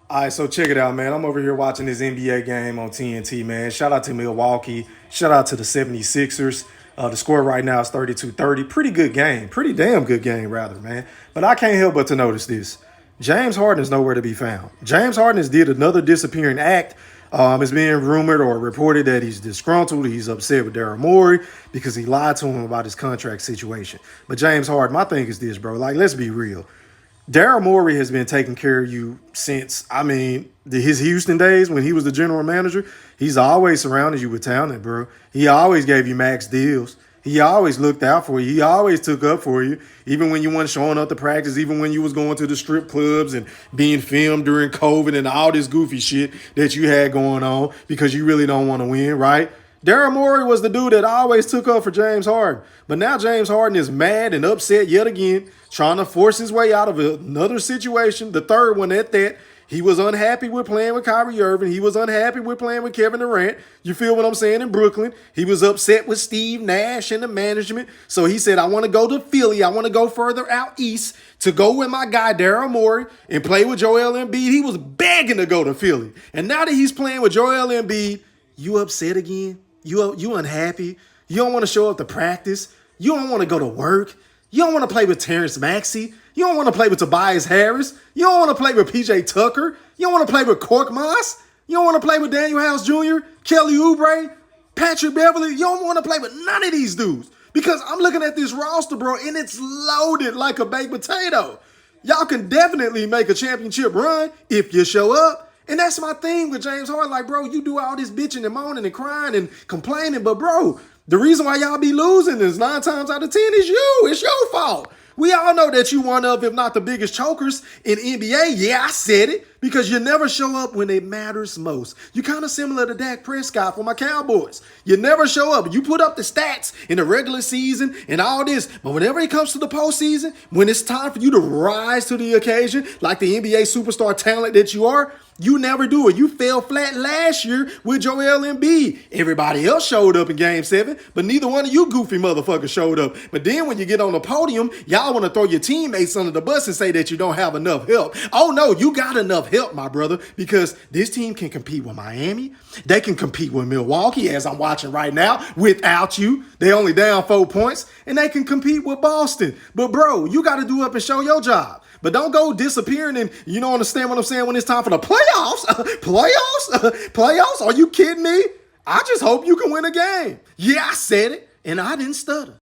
All right, so check it out, man. I'm over here watching this NBA game on TNT, man. Shout out to Milwaukee. Shout out to the 76ers. The score right now is 32-30. Pretty good game. Pretty damn good game, rather, man. But I can't help but to notice this. James Harden is nowhere to be found. James Harden has did another disappearing act. It's being rumored or reported that he's disgruntled. He's upset with Daryl Morey because he lied to him about his contract situation. But James Harden, my thing is this, bro. Like, let's be real. Daryl Morey has been taking care of you since, his Houston days when he was the general manager. He's always surrounded you with talent, bro. He always gave you max deals. He always looked out for you. He always took up for you, even when you weren't showing up to practice, even when you was going to the strip clubs and being filmed during COVID and all this goofy shit that you had going on because you really don't want to win, right? Daryl Morey was the dude that always took up for James Harden. But now James Harden is mad and upset yet again, trying to force his way out of another situation, the third one at that. He was unhappy with playing with Kyrie Irving. He was unhappy with playing with Kevin Durant. You feel what I'm saying? In Brooklyn, he was upset with Steve Nash and the management. So he said, I want to go to Philly. I want to go further out east to go with my guy, Daryl Morey, and play with Joel Embiid. He was begging to go to Philly. And now that he's playing with Joel Embiid, you upset again? You unhappy? You don't want to show up to practice? You don't want to go to work? You don't want to play with Terrence Maxey? You don't want to play with Tobias Harris? You don't want to play with PJ Tucker? You don't want to play with Cork Moss? You don't want to play with Daniel House Jr., Kelly Oubre, Patrick Beverly? You don't want to play with none of these dudes. Because I'm looking at this roster, bro, and it's loaded like a baked potato. Y'all can definitely make a championship run if you show up. And that's my thing with James Harden. Like, bro, you do all this bitching and moaning and crying and complaining. But, bro, the reason why y'all be losing is 9 times out of 10 is you. It's your fault. We all know that you one of, if not the biggest chokers in NBA. Yeah, I said it. Because you never show up when it matters most. You're kind of similar to Dak Prescott for my Cowboys. You never show up. You put up the stats in the regular season and all this. But whenever it comes to the postseason, when it's time for you to rise to the occasion, like the NBA superstar talent that you are, you never do it. You fell flat last year with Joel Embiid. Everybody else showed up in Game 7, but neither one of you goofy motherfuckers showed up. But then when you get on the podium, y'all want to throw your teammates under the bus and say that you don't have enough help. Oh, no, you got enough help, my brother, because this team can compete with Miami. They can compete with Milwaukee, as I'm watching right now, without you. They only down 4 points, and they can compete with Boston. But, bro, you got to do up and show your job. But don't go disappearing and, you know, understand what I'm saying when it's time for the playoffs. Playoffs? Are you kidding me? I just hope you can win a game. Yeah, I said it, and I didn't stutter.